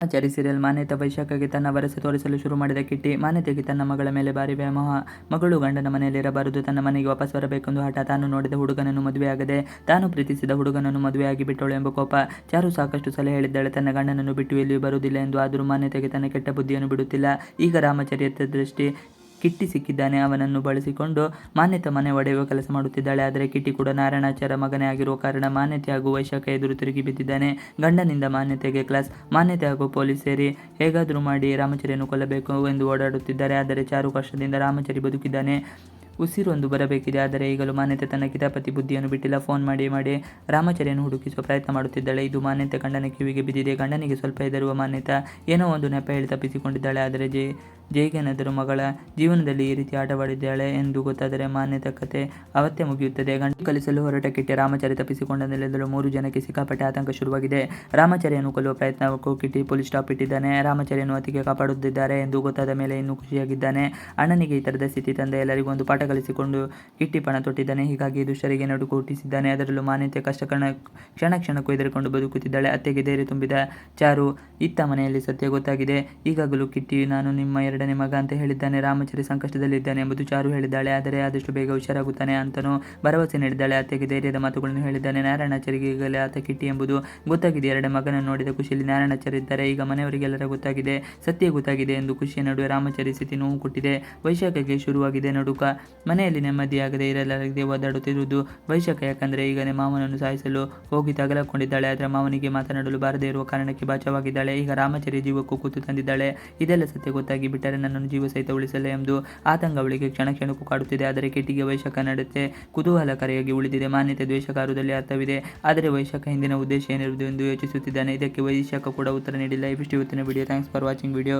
ಬ್ರಹ್ಮಚಾರಿ serial ಮಾನ್ಯತಾ ವೈಶಾಖಗೆ ತನ್ನ ವರಸೆ ತೋರಿಸಲು ಶುರು ಮಾಡಿದ ಕಿಟ್ಟಿ. ಮಾನ್ಯತೆಗೆ ತನ್ನ ಮಗಳ ಮೇಲೆ ಭಾರಿ ವ್ಯಾಮೋಹ. ಮಗಳು ಗಂಡನ ಮನೆಯಲ್ಲಿರಬಾರದು, ತನ್ನ ಮನೆಗೆ ವಾಪಸ್ ಬರಬೇಕೆಂದು ಹಠ. ತಾನು ನೋಡಿದ ಹುಡುಗನನ್ನು ಮದುವೆಯಾಗದೆ ತಾನು ಪ್ರೀತಿಸಿದ ಹುಡುಗನನ್ನು ಮದುವೆಯಾಗಿ ಬಿಟ್ಟಳು ಎಂಬ ಕೋಪ. ಚಾರು ಸಾಕಷ್ಟು ಸಲ ಹೇಳಿದ್ದಾಳೆ ತನ್ನ ಗಂಡನನ್ನು ಬಿಟ್ಟು ಎಲ್ಲಿಯೂ ಬರುವುದಿಲ್ಲ ಎಂದು. ಆದರೂ ಮಾನ್ಯತೆಗೆ ತನ್ನ ಕೆಟ್ಟ ಬುದ್ಧಿಯನ್ನು ಬಿಡುತ್ತಿಲ್ಲ. ಈಗ ರಾಮಚರಿತ್ರ ದೃಷ್ಟಿ ಕಿಟ್ಟಿ ಸಿಕ್ಕಿದ್ದಾನೆ. ಅವನನ್ನು ಬಳಸಿಕೊಂಡು ಮಾನ್ಯತಾ ಮನೆ ಒಡೆಯುವ ಕೆಲಸ ಮಾಡುತ್ತಿದ್ದಾಳೆ. ಆದರೆ ಕಿಟ್ಟಿ ಕೂಡ ನಾರಾಯಣಾಚಾರ ಮಗನೇ ಆಗಿರುವ ಕಾರಣ ಮಾನ್ಯತೆ ಹಾಗೂ ವೈಶಾಖ ಎದುರು ತಿರುಗಿ ಬಿದ್ದಿದ್ದಾನೆ. ಗಂಡನಿಂದ ಮಾನ್ಯತೆಗೆ ಕ್ಲಾಸ್. ಮಾನ್ಯತೆ ಹಾಗೂ ಪೊಲೀಸ್ ಸೇರಿ ಹೇಗಾದರೂ ಮಾಡಿ ರಾಮಚರಿಯನ್ನು ಕೊಲ್ಲಬೇಕು ಎಂದು ಓಡಾಡುತ್ತಿದ್ದಾರೆ. ಆದರೆ ಚಾರು ಕಷ್ಟದಿಂದ ರಾಮಚರಿ ಬದುಕಿದ್ದಾನೆ. ಉಸಿರೊಂದು ಬರಬೇಕಿದೆ. ಆದರೆ ಈಗಲೂ ಮಾನ್ಯತೆ ತನ್ನ ಕಿತಾಪತಿ ಬುದ್ಧಿಯನ್ನು ಬಿಟ್ಟಿಲ್ಲ. ಫೋನ್ ಮಾಡಿ ರಾಮಚರಿಯನ್ನು ಹುಡುಕಿಸುವ ಪ್ರಯತ್ನ ಮಾಡುತ್ತಿದ್ದಾಳೆ. ಇದು ಮಾನ್ಯತೆ ಗಂಡನ ಕಿವಿಗೆ ಬಿದ್ದಿದೆ. ಗಂಡನಿಗೆ ಸ್ವಲ್ಪ ಹೆದರುವ ಮಾನ್ಯತಾ ಏನೋ ಒಂದು ನೆಪ ಹೇಳಿ ತಪ್ಪಿಸಿಕೊಂಡಿದ್ದಾಳೆ. ಆದರೆ ಜೈಗೇನಾದರೂ ಮಗಳ ಜೀವನದಲ್ಲಿ ಈ ರೀತಿ ಆಟವಾಡಿದ್ದಾಳೆ ಎಂದು ಗೊತ್ತಾದರೆ ಮಾನ್ಯತೆ ಕತೆ ಅವತ್ತೇ ಮುಗಿಯುತ್ತದೆ. ಗಂಡು ಕಲಿಸಲು ಹೊರಟ ಕಿಟ್ಟಿ ರಾಮಚರಿ ತಪ್ಪಿಸಿಕೊಂಡ ನೆಲೆಯಲ್ಲೂ 3 ಜನಕ್ಕೆ ಸಿಕ್ಕಾಪಟ್ಟೆ ಆತಂಕ ಶುರುವಾಗಿದೆ. ರಾಮಚರಿಯನ್ನು ಕೊಲ್ಲುವ ಪ್ರಯತ್ನಕ್ಕೂ ಕಿಟ್ಟಿ ಪೊಲೀಸ್ ಸ್ಟಾಪ್ ಇಟ್ಟಿದ್ದಾನೆ. ರಾಮಚರಿಯನ್ನು ಅತಿಗೆ ಕಾಪಾಡುತ್ತಿದ್ದಾರೆ ಎಂದು ಗೊತ್ತಾದ ಮೇಲೆ ಇನ್ನೂ ಖುಷಿಯಾಗಿದ್ದಾನೆ. ಅಣ್ಣನಿಗೆ ಈ ಥರದ ಸ್ಥಿತಿ ತಂದ ಎಲ್ಲರಿಗೂ ಒಂದು ಪಾಠ ಕಲಿಸಿಕೊಂಡು ಕಿಟ್ಟಿ ಪಣ ತೊಟ್ಟಿದ್ದಾನೆ. ಹೀಗಾಗಿ ದುಷ್ಟರಿಗೆ ನಡುಕು ಹುಟ್ಟಿಸಿದ್ದಾನೆ. ಅದರಲ್ಲೂ ಮಾನ್ಯತೆ ಕ್ಷಣ ಕ್ಷಣಕ್ಕೂ ಹೆದರಿಕೊಂಡು ಬದುಕುತ್ತಿದ್ದಾಳೆ. ಅತ್ತೆಗೆ ಧೈರ್ಯ ತುಂಬಿದ ಚಾರು ಇತ್ತ ಮನೆಯಲ್ಲಿ ಸತ್ಯ ಗೊತ್ತಾಗಿದೆ. ಈಗಾಗಲೂ ಕಿಟ್ಟಿ ನಾನು ನಿಮ್ಮ 2ನೇ ಮಗ ಅಂತ ಹೇಳಿದ್ದಾನೆ. ರಾಮಚರಿ ಸಂಕಷ್ಟದಲ್ಲಿದ್ದಾನೆ ಎಂಬುದು ಚಾರು ಹೇಳಿದ್ದಾಳೆ. ಆದರೆ ಆದಷ್ಟು ಬೇಗ ಹುಷಾರಾಗುತ್ತಾನೆ ಅಂತನೂ ಭರವಸೆ ನೀಡಿದ್ದಾಳೆ. ಅತ್ತೆಗೆ ಧೈರ್ಯದ ಮಾತುಗಳನ್ನು ಹೇಳಿದ್ದಾನೆ. ನಾರಾಯಣಾಚಾರಿಗೆ ಈಗಲೇ ಆತ ಕಿಟ್ಟಿ ಎಂಬುದು ಗೊತ್ತಾಗಿದೆ. 2ನೇ ಮಗನನ್ನು ನೋಡಿದ ಖುಷಿಯಲ್ಲಿ ನಾರಾಯಣಾಚಾರ್ಯ ಇದ್ದಾರೆ. ಈಗ ಮನೆಯವರಿಗೆಲ್ಲರ ಗೊತ್ತಾಗಿದೆ, ಸತ್ಯ ಗೊತ್ತಾಗಿದೆ ಎಂದು ಖುಷಿಯ ನಡುವೆ ರಾಮಚರಿ ಸ್ಥಿತಿ ನೋವು ಕೊಟ್ಟಿದೆ. ವೈಶಾಖಗೆ ಶುರುವಾಗಿದೆ ನಡುಕ. ಮನೆಯಲ್ಲಿ ನೆಮ್ಮದಿಯಾಗದೆ ಇರಲಾಗದೆ ಒದ್ದಾಡುತ್ತಿರುವುದು ವೈಶಾಖ. ಯಾಕಂದರೆ ಈಗಲೇ ಮಾವನನ್ನು ಸಾಯಿಸಲು ಹೋಗಿ ತಗಲಕೊಂಡಿದ್ದಾಳೆ. ಆದರೆ ಮಾವನಿಗೆ ಮಾತನಾಡಲು ಬಾರದೇ ಇರುವ ಕಾರಣಕ್ಕೆ ಬಾಚವಾಗಿದ್ದಾಳೆ. ಈಗ ರಾಮಚರಿ ಜೀವಕ್ಕೂ ಕೂತು ತಂದಿದ್ದಾಳೆ. ಇದೆಲ್ಲ ಸತ್ಯ ಗೊತ್ತಾಗಿ ಬಿಟ್ಟರೆ ನನ್ನನ್ನು ಜೀವ ಸಹಿತ ಉಳಿಸಲ್ಲ ಎಂದು ಆತಂಕ ಅವಳಿಗೆ ಕ್ಷಣ ಕ್ಷಣಕ್ಕೂ ಕಾಡುತ್ತಿದೆ. ಆದರೆ ಕಿಟ್ಟಿಗೆ ವೈಶಾಖ ನಡತೆ ಕುತೂಹಲಕಾರಿಯಾಗಿ ಉಳಿದಿದೆ. ಮಾನ್ಯತೆ ದ್ವೇಷಕಾರದಲ್ಲಿ ಅರ್ಥವಿದೆ. ಆದರೆ ವೈಶಾಖ ಹಿಂದಿನ ಉದ್ದೇಶ ಏನಿರುವುದು ಎಂದು ಯೋಚಿಸುತ್ತಿದ್ದಾನೆ. ಇದಕ್ಕೆ ವೈಶಾಖ ಕೂಡ ಉತ್ತರ ನೀಡಿಲ್ಲ. ಇವಿಷ್ಟು ಇವತ್ತಿನ video. Thanks for watching video.